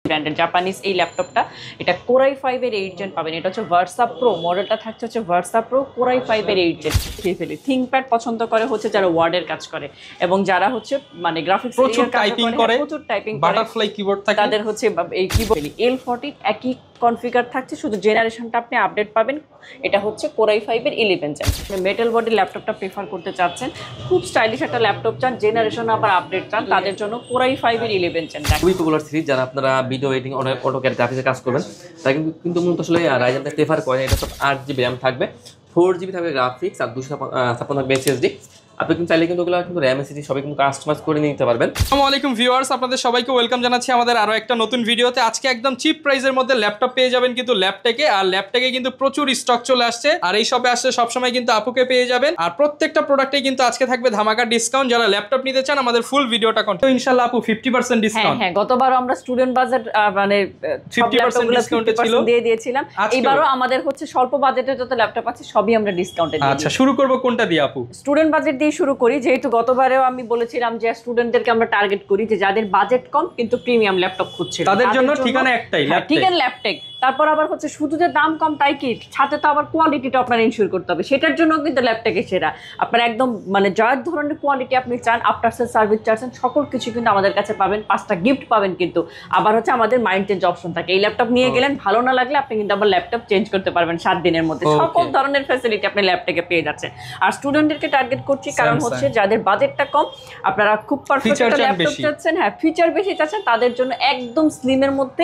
ব্র্যান্ডের জাপানিজ এই ল্যাপটপটা, এটা কোরাই 5 এর 8 জেন পাবেন। এটা হচ্ছে ভার্সা প্রো মডেলটা, থাকছে হচ্ছে ভার্সা প্রো কোরাই 5 এর 8 জেন। ফেলি থিংকপ্যাড পছন্দ করে হচ্ছে যারা ওয়ার্ডের কাজ করে এবং যারা হচ্ছে মানে গ্রাফিক্স প্রচুর টাইপিং করে, বাটারফ্লাই কিবোর্ড থাকে, তাদের হচ্ছে এই কিবোর্ড L40 একই কনফিগার থাকছে, শুধু জেনারেশনটা আপনি আপডেট পাবেন। এটা হচ্ছে কোরাই 5 এর 11 জেন। মেটাল বডি ল্যাপটপটা প্রেফার করতে চাচ্ছেন, খুব স্টাইলিশ একটা ল্যাপটপ চান, জেনারেশন আবার আপডেট চান, তাদের জন্য কোরাই 5 এর 11 জেন খুবই পপুলার সিরিজ। যারা আপনারা ভিডিও এডিটিং অটোক্যাড গ্রাফিক্সে কাজ করবেন তারা কিন্তু মূলত আসলে রাইজেনটা প্রেফার করেন। এটা সব 8GB র্যাম থাকবে, 4GB থাকবে গ্রাফিক্স আর 256 থাকবে SSD। আপনি কিন্তু চাইলে কিন্তু ওগুলো কিন্তু র্যাম এসএসডি সবই কিন্তু কাস্টমাইজ করে নিতে পারবেন। আসসালামু আলাইকুম ভিউয়ার্স, আপনাদের সবাইকে ওয়েলকাম জানাচ্ছি আমাদের আরো একটা নতুন ভিডিওতে। আজকে একদম চিপ প্রাইসের মধ্যে ল্যাপটপ পেয়ে যাবেন কিন্তু ল্যাপটেকে, আর ল্যাপটেকে কিন্তু প্রচুর স্টক চলে আসছে, আর এই শপে আসলে সবসময় কিন্তু আপুকে পেয়ে যাবেন। আর প্রত্যেকটা প্রোডাক্টে কিন্তু আজকে থাকবে ধামাকা ডিসকাউন্ট। যারা ল্যাপটপ নিতে চান আমাদের ফুল ভিডিওটা কন্টিনিউ, ইনশাআল্লাহ আপু 50% ডিসকাউন্ট। হ্যাঁ, গতবারও আমরা স্টুডেন্ট বাজেট মানে 50% ডিসকাউন্টে ছিল, দিয়ে দিয়েছিলাম। এবারও আমাদের হচ্ছে স্বল্প বাজেটের যত ল্যাপটপ আছে সবই আমরা ডিসকাউন্টে দিই। আচ্ছা, শুরু করব কোনটা দিয়ে আপু? স্টুডেন্ট বাজেট দিয়ে শুরু করি, যেহেতু গতবারেও আমি বলেছিলাম যে স্টুডেন্টদেরকে আমরা টার্গেট করি যে যাদের বাজেট কম কিন্তু প্রিমিয়াম ল্যাপটপ খুঁজছে, তাদের জন্য ঠিকানা একটাই, ল্যাপটেক। তারপর আবার হচ্ছে শুধু যে দাম কম তাই কি, সাথে তো আবার কোয়ালিটিটা আপনার ইনশিওর করতে হবে, সেটার জন্য কিন্তু ল্যাপটেকে সেরা। আপনার একদম মানে যার ধরনের কোয়ালিটি আপনি চান, আফটার সেল সার্ভিস চাচ্ছেন, সকল কিছু কিন্তু আমাদের কাছে পাবেন। 5টা গিফট পাবেন কিন্তু, আবার হচ্ছে আমাদের মাইন্ড চেঞ্জ অপশন থাকে। এই ল্যাপটপ নিয়ে গেলেন, ভালো না লাগলে আপনি কিন্তু আবার ল্যাপটপ চেঞ্জ করতে পারবেন 7 দিনের মধ্যে। সকল ধরনের ফ্যাসিলিটি আপনি ল্যাপটপে পেয়ে যাচ্ছেন। আর স্টুডেন্টদেরকে টার্গেট করছি কারণ হচ্ছে যাদের বাজেটটা কম, আপনারা খুব পারফেক্ট একটা ল্যাপটপ চাচ্ছেন, হ্যাঁ ফিচার বেশি চাচ্ছেন, তাদের জন্য একদম স্লিমের মধ্যে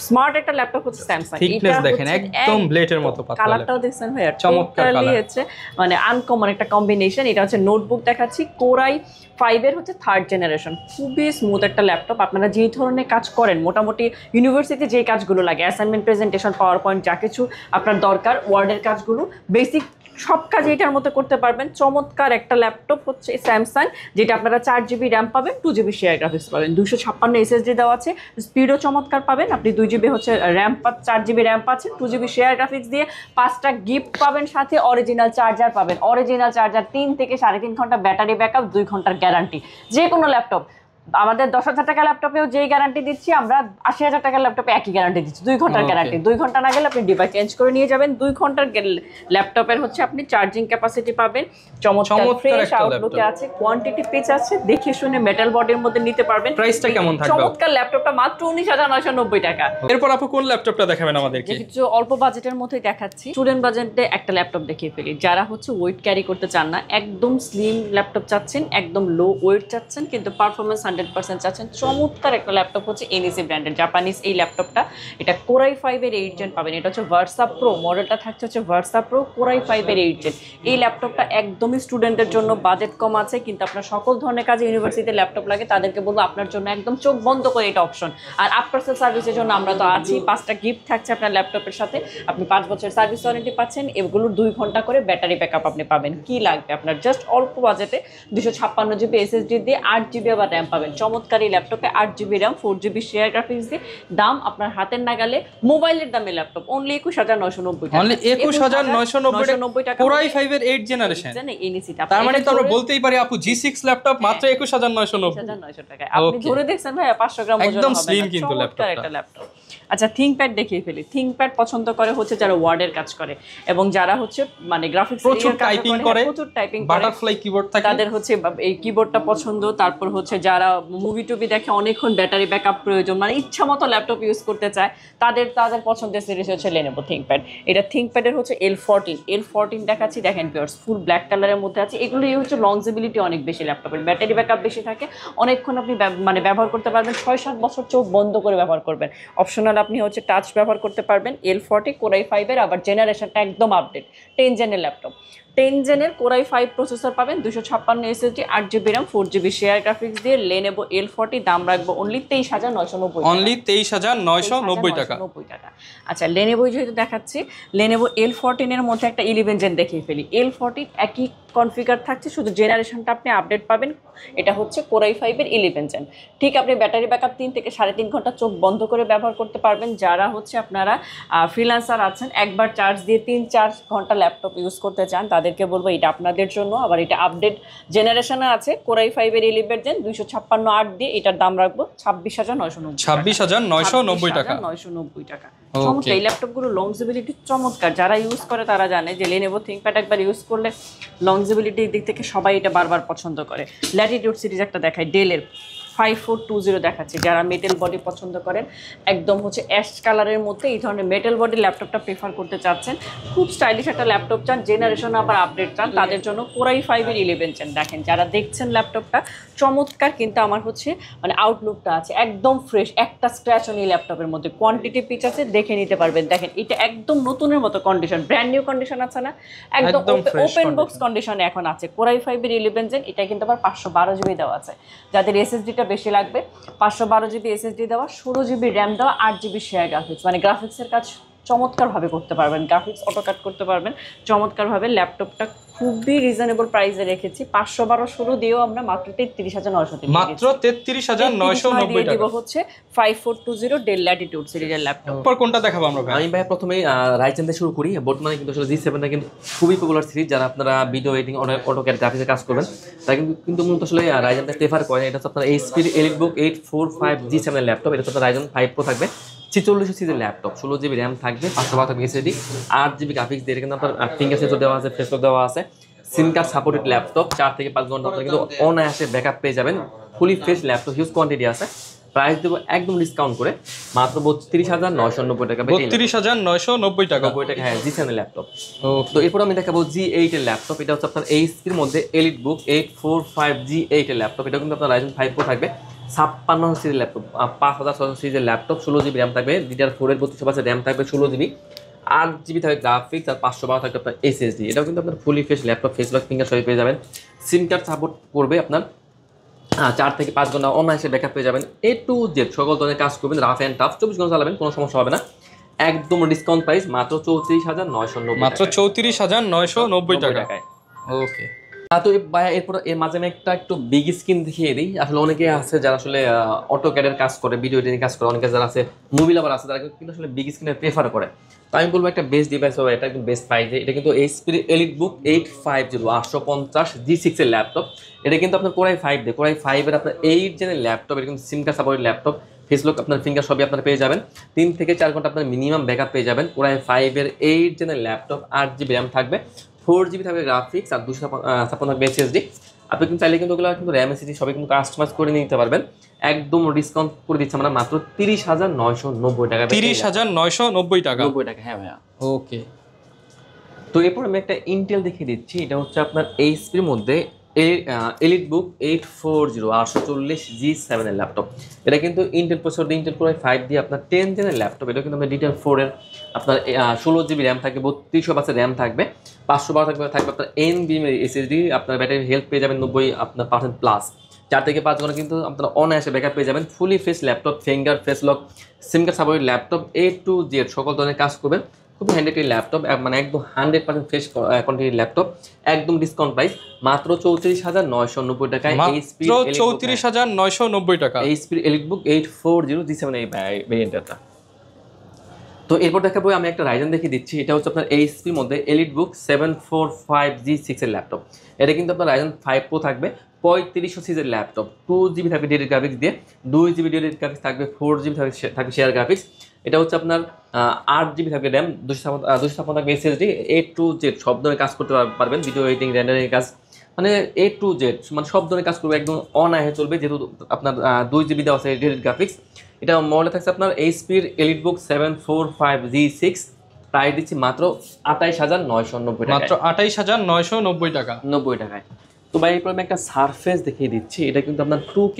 স্মার্ট একটা ল্যাপটপ হচ্ছে স্যামসাং। এটা দেখেন একদম ব্লেডের মতো পাতলা, কালারটাও দেখছেন ভাই চমৎকার কালার, হচ্ছে মানে আনকমন একটা কম্বিনেশন। এটা হচ্ছে নোটবুক দেখাচ্ছি, কোরাই 5 এর হচ্ছে 3rd জেনারেশন। খুবই স্মুথ একটা ল্যাপটপ। আপনারা যে ধরনের কাজ করেন, মোটামুটি ইউনিভার্সিটিতে যে কাজগুলো লাগে, অ্যাসাইনমেন্ট, প্রেজেন্টেশন, পাওয়ার পয়েন্ট, যা কিছু আপনার দরকার, ওয়ার্ডের কাজগুলো, বেসিক সব কাজ এটার মধ্যে করতে পারবেন। চমৎকার একটা ল্যাপটপ হচ্ছে স্যামসাং, যেটা আপনারা 4GB র্যাম পাবেন, 2GB শেয়ার গ্রাফিক্স পাবেন, 256 SSD দেওয়া আছে, স্পিডও চমৎকার পাবেন। আপনি 2GB হচ্ছে র্যাম 4GB র্যাম পাচ্ছেন, 2GB শেয়ার গ্রাফিক্স দিয়ে 5টা গিফট পাবেন, সাথে অরিজিনাল চার্জার পাবেন। অরিজিনাল চার্জার 3 থেকে 3.5 ঘন্টা ব্যাটারি ব্যাকআপ, 2 ঘন্টার গ্যারান্টি। যে কোনো ল্যাপটপ, আমাদের 10,000 টাকা ল্যাপটপেও যেই গ্যারান্টি দিচ্ছি, আমরা 80,000 টাকার ল্যাপটপে একই গ্যারান্টি দিচ্ছি, 2 ঘন্টার গ্যারান্টি। 2 ঘন্টা না গেলে আপনি ডিভাইস চেঞ্জ করে নিয়ে যাবেন। 2 ঘন্টার ল্যাপটপের হচ্ছে আপনি চার্জিং ক্যাপাসিটি পাবেন। চমৎকার ফ্রেশ আউটলুকে আছে, কোয়ান্টিটি পিচ আছে, দেখে শুনে মেটাল বডির মধ্যে নিতে পারবেন। প্রাইসটা কেমন থাকবে? চমৎকার ল্যাপটপটা মাত্র 19,990 টাকা। এরপর আপু কোন ল্যাপটপটা দেখাবেন আমাদেরকে? কিছু অল্প বাজেটের মধ্যেই দেখাচ্ছি। স্টুডেন্ট বাজেটে একটা ল্যাপটপ দেখিয়ে ফেলি। যারা হচ্ছে ওয়েট ক্যারি করতে চান না, একদম স্লিম ল্যাপটপ চাচ্ছেন, একদম লো ওয়েট চাচ্ছেন কিন্তু পারফরমেন্স 100% চাচ্ছেন, চমৎকার একটা ল্যাপটপ হচ্ছে এনইসি ব্র্যান্ডের জাপানিজ এই ল্যাপটপটা। এটা কোরাই 5 এর 8 জেন পাবেন। এটা হচ্ছে ভার্সা প্রো মডেলটা, থাকছে হচ্ছে ভার্সা প্রো কোরাই 5 এর 8 জেন। এই ল্যাপটপটা একদমই স্টুডেন্টের জন্য, বাজেট কম আছে কিন্তু আপনার সকল ধরনের কাজে ইউনিভার্সিটিতে ল্যাপটপ লাগে, তাদেরকে বলবো আপনার জন্য একদম চোখ বন্ধ করে এটা অপশন। আর আফটার সেল সার্ভিসের জন্য আমরা তো আছি, 5টা গিফট থাকছে আপনার ল্যাপটপের সাথে। আপনি 5 বছর সার্ভিস ওয়ারেন্টি পাচ্ছেন, এগুলো 2 ঘন্টা করে ব্যাটারি ব্যাকআপ আপনি পাবেন। কি লাগবে আপনার? জাস্ট অল্প বাজেটে 256GB SSD দিয়ে 8GB আবার র্যাম পাবেন। চমৎকার এই ল্যাপটপে 8GB RAM, 4GB share graphics দিয়ে, দাম আপনার হাতের নাগালে, মোবাইলের দামে ল্যাপটপ অনলি 21,990 টাকা। অনলি 21,990 টাকা, কোরাই 5 এর 8 জেনারেশন। তার মানে তো আমরা বলতেই পারি আপু G6 ল্যাপটপ মাত্র 21,990 টাকা। আপনি ধরে দেখছেন ভাই 500 গ্রাম ওজন হবে, একদম স্লিম কিন্তু ল্যাপটপটা। আচ্ছা, থিংকপ্যাড দেখিয়ে ফেলি। থিংকপ্যাড পছন্দ করে হচ্ছে যারা ওয়ার্ডের কাজ করে এবং যারা হচ্ছে মানে গ্রাফিক্স প্রচুর টাইপিং করে, বাটারফ্লাই কিবোর্ড থাকে, তাদের হচ্ছে এই কিবোর্ডটা পছন্দ। তারপর হচ্ছে যারা মুভি টুভি দেখে, অনেকক্ষণ ব্যাটারি ব্যাকআপ প্রয়োজন, মানে ইচ্ছা মতো ল্যাপটপ ইউজ করতে চায়, তাদের পছন্দের সিরিজ হচ্ছে লেনোভো থিংকপ্যাড। এটা থিংকপ্যাডের হচ্ছে L14 দেখাচ্ছি, দেখেন ভিউয়ার্স, ফুল ব্ল্যাক কালারের মধ্যে আছে। এগুলো হচ্ছে লংজিবিলিটি অনেক বেশি, ল্যাপটপের ব্যাটারি ব্যাকআপ বেশি থাকে, অনেকক্ষণ আপনি মানে ব্যবহার করতে পারবেন, 6-7 বছর চোখ বন্ধ করে ব্যবহার করবেন। অপশনাল আপনি হচ্ছে টাচ ব্যবহার করতে পারবেন। L40 কোরাই 5 এর, আবার জেনারেশনটা একদম আপডেট, 10 জেনের ল্যাপটপ। 10 জেনের কোরাই 5 প্রসেসর পাবেন, 256 SSD, 8GB RAM, 4GB share graphics দিয়ে লেনোভো L40। দাম রাখবো অনলি 23,990 টাকা। অনলি 23,990 টাকা। আচ্ছা, লেনোভো যেহেতু দেখাচ্ছি, লেনোভো L14 এর মধ্যে একটা 11 জেন দেখিয়ে ফেলি। L14 একই কনফিগার থাকছে, শুধু জেনারেশনটা আপনি আপডেট পাবেন। এটা হচ্ছে কোরাই 5 এর 11 জেন। ঠিক, আপনি ব্যাটারি ব্যাকআপ 3 থেকে 3.5 ঘন্টা চোখ বন্ধ করে ব্যবহার করতে পারবেন। যারা হচ্ছে আপনারা ফ্রিল্যান্সার আছেন, একবার চার্জ দিয়ে 3-4 ঘন্টা ল্যাপটপ ইউজ করতে চান, তাদের তাদেরকে বলবো এটা আপনাদের জন্য। আবার এটা আপডেট জেনারেশনে আছে, কোরাই 5-এর 11 জেন 256 দিয়ে এটার দাম রাখবো 26,990। 26,990 টাকা। 990 টাকা। চমৎকার এই ল্যাপটপগুলো লংজিবিলিটি চমৎকার, যারা ইউজ করে তারা জানে যে Lenovo ThinkPad একবার ইউজ করলে লংজিবিলিটির দিক থেকে সবাই এটা বারবার পছন্দ করে। ল্যাটিটিউড সিরিজ একটা দেখায়, ডেলের 5420 দেখাচ্ছে, যারা মেটাল বডি পছন্দ করেন, একদম হচ্ছে অ্যাশ কালারের মধ্যে এই ধরনের মেটাল বডি ল্যাপটপটা প্রেফার করতে চাচ্ছেন, খুব স্টাইলিশ একটা ল্যাপটপ চান, জেনারেশন আবার আপডেট চান, তাদের জন্য কোরাই 5-এর 11 চান। দেখেন যারা দেখছেন ল্যাপটপটা চমৎকার, কিন্তু আমার হচ্ছে মানে আউটলুকটা আছে একদম ফ্রেশ, একটা স্ক্র্যাচও নেই ল্যাপটপের মধ্যে, কোয়ান্টিটি পিচ আছে, দেখে নিতে পারবেন। দেখেন এটা একদম নতুনের মতো কন্ডিশন, ব্র্যান্ড নিউ কন্ডিশন আছে না, একদম ওপেন বক্স কন্ডিশনে এখন আছে কোরাই 5-এর 11 জেন। এটা কিন্তু আবার 512 জিবি দেওয়া আছে, যাদের এসএসডিটা বেশি লাগবে 512 জিবি এসএসডি দেওয়া, 16 জিবি র্যাম দেওয়া, 8 জিবি শেয়ার গ্রাফিক্স, মানে গ্রাফিক্সের কাজ চমৎকারভাবে করতে পারবেন, গ্রাফিক্স অটোকাট করতে পারবেন চমৎকারভাবে। ল্যাপটপটা খুবই রিজনেবল প্রাইসে রেখেছি, 512 দিয়েও আমরা মাত্র 33,900 মাত্র 33,990 টাকা দিব হচ্ছে 5420 ডেল ল্যাটিটিউড সিরিজের ল্যাপটপ। এরপর কোনটা দেখাবো আমরা? আমি ভাই প্রথমেই রাইজেন দিয়ে শুরু করি। বর্তমানে কিন্তু আসলে G7টা কিন্তু খুবই পপুলার সিরিজ, যারা আপনারা ভিডিও এডিটিং অটোক্যাড গ্রাফিক্সে কাজ করবেন তারা কিন্তু মূলত আসলে রাইজেনটা প্রেফার করেন। এটা হচ্ছে আপনার এইচপির এলিটবুক 845 G7 এর ল্যাপটপ। এটা হচ্ছে রাইজেন 5 প্রো থাকবে, 46 সিরিজের ল্যাপটপ, 16 জিবি র্যাম থাকবে, 512 থাকবে এসএসডি, 8 জিবি গ্রাফিক্স দিয়ে কিন্তু আপনার ফিঙ্গার সেন্সর দেওয়া আছে, ফেস লক দেওয়া আছে, সিম কার্ড সাপোর্টেড ল্যাপটপ, 4 থেকে 5 ঘন্টা আপনারা কিন্তু অনায়াসে ব্যাকআপ পেয়ে যাবেন, fully fresh laptop, huge quantity আছে। প্রাইস দেবো একদম ডিসকাউন্ট করে মাত্র 32,990 টাকা। 32,990 টাকা। 90 টাকা, হ্যাঁ, G7 এর ল্যাপটপ। তো এরপর আমি দেখাবো G8 এর ল্যাপটপ। এটা হচ্ছে আপনার এইচপির মধ্যে এলিটবুক 845 G8 এর ল্যাপটপ। এটা কিন্তু আপনার রাইজেন 5 প্রো থাকবে, 56 সিরিজের ল্যাপটপ, 5600 সিরিজের ল্যাপটপ, 16 জিবি র্যাম থাকবে, DDR4 এর 32 র্যাম থাকবে, 16 জিবি, 8 জিবি থাকবে গ্রাফিক্স, আর 512 থাকবে আপনার এসএসডি। এটাও কিন্তু আপনার fully fresh laptop, face lock finger সবই পেয়ে যাবেন, সিম কার্ড সাপোর্ট করবে আপনার, 4 থেকে 5 ঘন্টা অনায়াসে ব্যাকআপ পেয়ে যাবেন, A to Z সকল ধরনের কাজ করবেন, রাফ অ্যান্ড টাফ 24 ঘন্টা চালাবেন, কোনো সমস্যা হবে না। একদম ডিসকাউন্ট প্রাইস মাত্র 34,990, মাত্র 34,990 টাকা। ওকে। তো ভাইয়া এরপর এর মাঝে আমি একটু বিগ স্ক্রিন দেখিয়ে দিই। আসলে অনেকে আছে যারা আসলে অটোক্যাডের কাজ করে, ভিডিও এডিটিং কাজ করে, অনেকে যারা আছে মুভি লাভার আছে, তারা কিন্তু আসলে বিগ স্ক্রিনে প্রেফার করে। তো আমি বলবো একটা বেস্ট ডিভাইস হবে, এটা একদম বেস্ট প্রাইসে। এটা কিন্তু এইচপির এলিটবুক 850 G6 এর ল্যাপটপ। এটা কিন্তু আপনার কোরাই 5 দিয়ে, কোরাই 5 এর আপনার 8 জেনের ল্যাপটপ। এটা কিন্তু সিম কার্ড সাপোর্টেড ল্যাপটপ, ফেসলক আপনার ফিঙ্গার সবই আপনারা পেয়ে যাবেন, 3 থেকে 4 ঘন্টা আপনার মিনিমাম ব্যাকআপ পেয়ে যাবেন। কোরাই 5 এর 8 জেনের ল্যাপটপ, 8 জিবি র্যাম থাকবে, 4 জিবি থাকবে গ্রাফিক্স, আর 256 থাকবে এসএসডি। আপনি কিন্তু চাইলে কিন্তু ওগুলো কিন্তু র্যাম এসএসডি সবই কিন্তু কাস্টমাইজ করে নিতে পারবেন। একদম ডিসকাউন্ট করে দিচ্ছি আমরা মাত্র 30,990 টাকা। 30,990 টাকা। 90 টাকা, হ্যাঁ ভাইয়া। ওকে। তো এরপর আমি একটা ইন্টেল দেখিয়ে দিচ্ছি। এটা হচ্ছে আপনার এইচপির মধ্যে এলিটবুক 840 G7 এর ল্যাপটপ। এটা কিন্তু ইন্টেল প্রসেসর দিয়ে, ইন্টেল কোরাই 5 দিয়ে আপনার 10 জেনের ল্যাপটপ। এটা কিন্তু আপনার DDR4 এর আপনার 16 জিবি র্যাম থাকবে, 32 র্যাম থাকবে, 512 থাকবে আপনার NVMe এসএসডি। আপনার ব্যাটারি হেলথ পেয়ে যাবেন 90 আপনার % প্লাস, 4 থেকে 5 ঘন্টা কিন্তু আপনার অনায়াসে ব্যাকআপ পেয়ে যাবেন। Fully fresh laptop, finger face lock, SIM card supported laptop, A to Z সকল ধরনের কাজ করবেন, খুবই হ্যান্ডি একটি ল্যাপটপ, মানে একদম 100% ফ্রেশ কোয়ান্টিটির ল্যাপটপ, একদম ডিসকাউন্ট প্রাইস মাত্র 34,990 টাকায়। মাত্র 34,990 টাকা। এইচপির এলিটবুক 840 G7 এই ভেরিয়েন্টটা। তো এরপর দেখাবো আমি একটা রাইজেন দেখিয়ে দিচ্ছি। এটা হচ্ছে আপনার এইচপির মধ্যে এলিটবুক 745 G6 এর ল্যাপটপ। এটা কিন্তু আপনার রাইজেন 5 প্রো থাকবে, 3500 সিরিজের ল্যাপটপ, 2 জিবি থাকবে ডেডিকেটেড গ্রাফিক্স দিয়ে, 2 জিবি ডেডিকেটেড গ্রাফিক্স থাকবে, 4 জিবি থাকবে শেয়ার গ্রাফিক্স। এটা হচ্ছে আপনার 8 জিবি থাকবে র্যাম, 256 থাকবে এসএসডি। A to Z সব ধরনের কাজ করতে পারবেন, ভিডিও এডিটিং, রেন্ডারিং কাজ, মানে A to Z মানে সব ধরনের কাজ করবে, একদম অনায়াসে চলবে, যেহেতু আপনার 2 জিবি দেওয়া আছে ডেডিকেটেড গ্রাফিক্স। এটা মডেল থাকছে আপনার এইচপির এলিটবুক 745 G6, প্রাইস দিচ্ছি মাত্র 28,990 টাকা। মাত্র 28,990 টাকা। 90 টাকায়। তো ভাই এরপর আমি একটা সারফেস দেখিয়ে দিচ্ছি। এটা কিন্তু আপনার 2K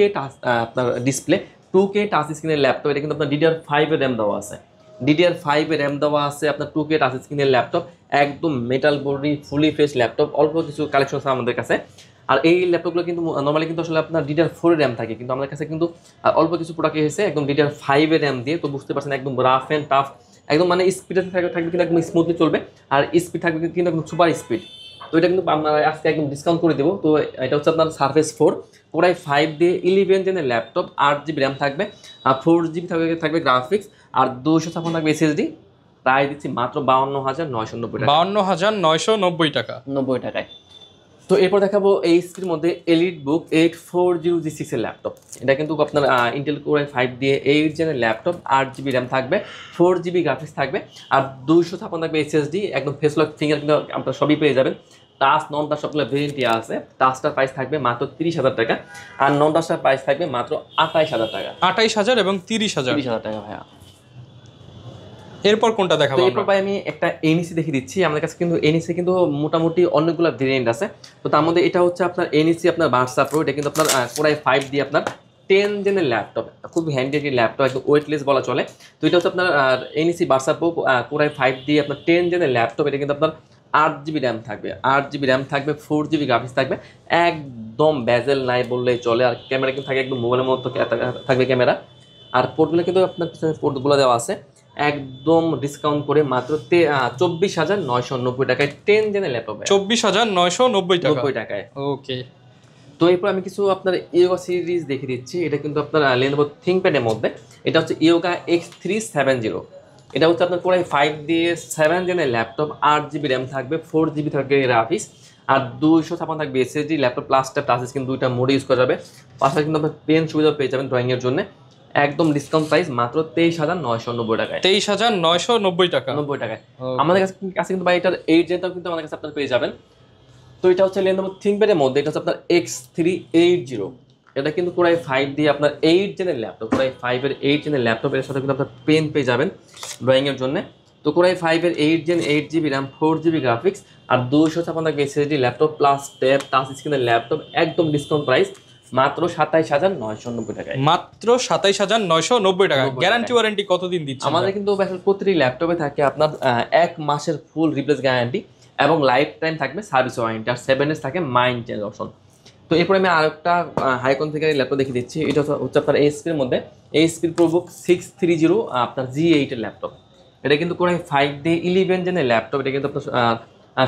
আপনার ডিসপ্লে, 2K টাচ স্ক্রিনের ল্যাপটপ। এটা কিন্তু আপনার DDR5 এর র্যাম দেওয়া আছে, DDR5 এর র্যাম দেওয়া আছে, আপনার 2K টাচ স্ক্রিনের ল্যাপটপ, একদম metal body, fully fresh laptop. অল্প কিছু কালেকশন আছে আমাদের কাছে। আর এই ল্যাপটপগুলো কিন্তু নর্মালি কিন্তু আসলে আপনার DDR4 এর র্যাম থাকে, কিন্তু আমাদের কাছে কিন্তু অল্প কিছু প্রোডাক্ট এসেছে একদম DDR5 এর র্যাম দিয়ে। তো বুঝতে পারছেন একদম রাফ অ্যান্ড টাফ, একদম মানে স্পিডে থাকবে কিন্তু একদম স্মুথলি চলবে, আর স্পিড থাকবে কিন্তু একদম সুপার স্পিড। তো এটা কিন্তু আমরা আজকে একদম ডিসকাউন্ট করে দেবো। তো এটা হচ্ছে আপনার সারফেস 4 কোরাই 5 দিয়ে 11 জেনের ল্যাপটপ, 8 জিবি র্যাম থাকবে, আর 4 জিবি থাকবে গ্রাফিক্স, আর 256 থাকবে এসএসডি। প্রাইস দিচ্ছি মাত্র 52,990 টাকা। 52,990 টাকা। 90 টাকায়। তো এরপর দেখাবো এইচপির মধ্যে এলিটবুক 8400G6 এর ল্যাপটপ। এটা কিন্তু আপনার ইন্টেল কোর i5 দিয়ে 8 জেনের ল্যাপটপ, 8GB র্যাম থাকবে, 4GB গ্রাফিক্স থাকবে, আর 256 থাকবে SSD, একদম ফেস লক ফিঙ্গার কিন্তু আপনারা সবই পেয়ে যাবেন। টাচ নন টাচ সবগুলো ভেরিয়েন্টই আছে। টাচটার প্রাইস থাকবে মাত্র 30,000 টাকা, আর নন টাচটার প্রাইস থাকবে মাত্র 28,000 টাকা। 28,000 এবং 30,000। 30,000 টাকা ভাইয়া। এরপর কোনটা দেখাবো? এরপর ভাই আমি একটা এনইসি দেখিয়ে দিচ্ছি। আমাদের কাছে কিন্তু এনইসি কিন্তু মোটামুটি অনেকগুলো ভেরিয়েন্ট আছে। তো তার মধ্যে এটা হচ্ছে আপনার এনইসি আপনার ভার্সা প্রো। এটা কিন্তু আপনার কোর i5 দিয়ে আপনার 10 জেনের ল্যাপটপ, খুব হ্যান্ডি একটি ল্যাপটপ, একদম ওয়েটলেস বলা চলে। তো এটা হচ্ছে আপনার NEC versa pro core i5 দিয়ে আপনার 10 জেনের ল্যাপটপ। এটা কিন্তু আপনার 8GB র্যাম থাকবে, 8GB র্যাম থাকবে, 4GB গ্রাফিক্স থাকবে, একদম ব্যাজেল নাই বললেই চলে। আর ক্যামেরা কিন্তু থাকে একদম মোবাইলের মতো থাকবে ক্যামেরা। আর পোর্টগুলো কিন্তু আপনার পিছনে পোর্টগুলো দেওয়া আছে, একদম ডিসকাউন্ট করে মাত্র 24,990 টাকায় 10 জেনের ল্যাপটপ। 24,990 টাকায়। ওকে। তো এরপর আমি কিছু আপনার ইয়োগা সিরিজ দেখে দিচ্ছি। এটা কিন্তু আপনার Lenovo ThinkPad এর মধ্যে। এটা হচ্ছে ইয়োগা X370। এটা হচ্ছে আপনার কোর i5 দিয়ে 7 জেনের ল্যাপটপ, 8GB র্যাম থাকবে, 4GB থাকবে গ্রাফিক্স, আর 256 থাকবে SSD। Laptop plus tab touch screen দুইটা মোডে ইউজ করা যাবে। পাশাপাশি কিন্তু আপনার পেন সুবিধা পেয়ে যাবেন ড্রয়িংয়ের জন্য। একদম ডিসকাউন্ট প্রাইস মাত্র 23,990 টাকায়। 23,990 টাকা। 90 টাকায়। আমাদের কাছে কিন্তু ভাই এটার 8 জেনটাও কিন্তু আমাদের কাছে আপনারা পেয়ে যাবেন। তো এটা হচ্ছে Lenovo ThinkPad এর মধ্যে। এটা হচ্ছে আপনার X380। এটা কিন্তু কোর i5 দিয়ে আপনার 8 জেনের ল্যাপটপ, কোর i5 এর 8 জেনের ল্যাপটপ। এর সাথে কিন্তু আপনার পেন পেয়ে যাবেন ড্রয়িংয়ের জন্য। তো কোর i5 এর 8 gen, 8GB RAM, 4GB graphics, আর 256 SSD laptop plus tab touch স্ক্রিনের ল্যাপটপ, একদম ডিসকাউন্ট প্রাইস মাত্র 27,990 টাকায়। মাত্র 27,990 টাকা। গ্যারান্টি ওয়ারেন্টি কতদিন দিচ্ছে? আমাদের কিন্তু প্রতিটি ল্যাপটপে থাকে আপনার 1 মাসের ফুল রিপ্লেস গ্যারান্টি এবং লাইফ টাইম থাকবে সার্ভিস ওয়ারেন্টি, আর 7 ডেজ থাকে মাইন্ড চেঞ্জ অপশন। তো এরপরে আমি আরেকটা হাই কনফিগারের ল্যাপটপ দেখিয়ে দিচ্ছি। এটা হচ্ছে আপনার এইচপির মধ্যে এইচপির প্রোবুক 630 আপনার G8 এর ল্যাপটপ। এটা কিন্তু কোর i5 দিয়ে 11 জেনের ল্যাপটপ। এটা কিন্তু আপনার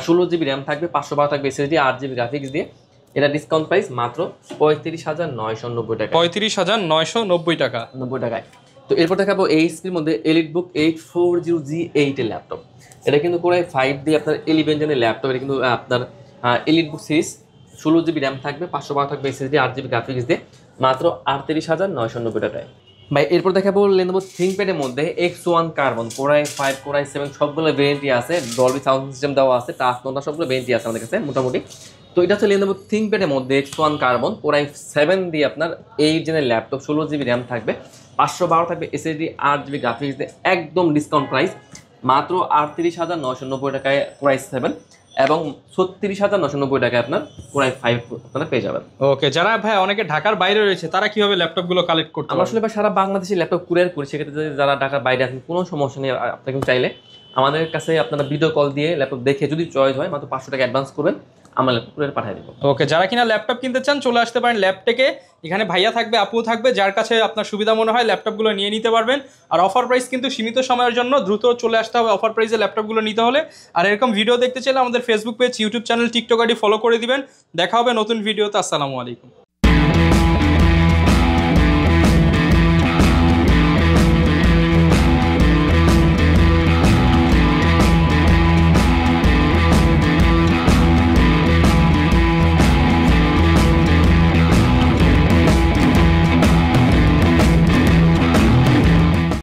16GB র্যাম থাকবে, 512 থাকবে SSD, 8GB গ্রাফিক্স দিয়ে। এটা ডিসকাউন্ট প্রাইস মাত্র 35,990 টাকা। 35,990 টাকা। 90 টাকায়। তো এরপর দেখাবো এইচপির মধ্যে এলিটবুক 840G8 এর ল্যাপটপ। এটা কিন্তু কোর i5 দিয়ে আপনার 11 জেনের ল্যাপটপ। এটা কিন্তু আপনার এলিটবুক সিরিজ, 16GB র্যাম থাকবে, 512 থাকবে SSD, 8GB গ্রাফিক্স দিয়ে, মাত্র 38,990 টাকায়। ভাই এরপর দেখাবো Lenovo ThinkPad এর মধ্যে X1 carbon, core i5, core i7 সবগুলো ভেরিয়েন্টই আছে, ডলবি সাউন্ড সিস্টেম দেওয়া আছে, টাচ নোটা সবগুলো ভেরিয়েন্টই আছে আমাদের কাছে মোটামুটি। তো এটা হচ্ছে Lenovo ThinkPad এর মধ্যে X1 কার্বন, কোর i7 দিয়ে আপনার 8 জেনের ল্যাপটপ, 16GB র্যাম থাকবে, 512 থাকবে SSD, 8GB গ্রাফিক্স দিয়ে, একদম ডিসকাউন্ট প্রাইস মাত্র 38,990 টাকায় কোর i7 এবং 36,990 টাকায় আপনার কোর i5 আপনারা পেয়ে যাবেন। ওকে। যারা ভাই অনেকে ঢাকার বাইরে রয়েছে তারা কিভাবে ল্যাপটপগুলো কালেক্ট করতে আমরা আসলে সারা বাংলাদেশে ল্যাপটপ কুরিয়ার করি। সেক্ষেত্রে যারা ঢাকার বাইরে আছেন কোনো সমস্যা নেই, আপনি কিন্তু চাইলে আমাদের কাছে আপনারা ভিডিও কল দিয়ে ল্যাপটপ দেখে যদি চয়েস হয় মাত্র 500 টাকা অ্যাডভান্স করবেন, আমরা ল্যাপটপ কুরিয়ার পাঠিয়ে দেবো। ওকে। যারা কিনা ল্যাপটপ কিনতে চান চলে আসতে পারেন ল্যাপটেকে। এখানে ভাইয়া থাকবে, আপু থাকবে, যার কাছে আপনার সুবিধা মনে হয় ল্যাপটপগুলো নিয়ে নিতে পারবেন। আর অফার প্রাইস কিন্তু সীমিত সময়ের জন্য, দ্রুত চলে আসতে হবে অফার প্রাইসে ল্যাপটপগুলো নিতে হলে। আর এরকম ভিডিও দেখতে চাইলে আমাদের Facebook page, YouTube channel, TikTok ID follow করে দিবেন। দেখা হবে নতুন ভিডিওতে। আসসালামু আলাইকুম।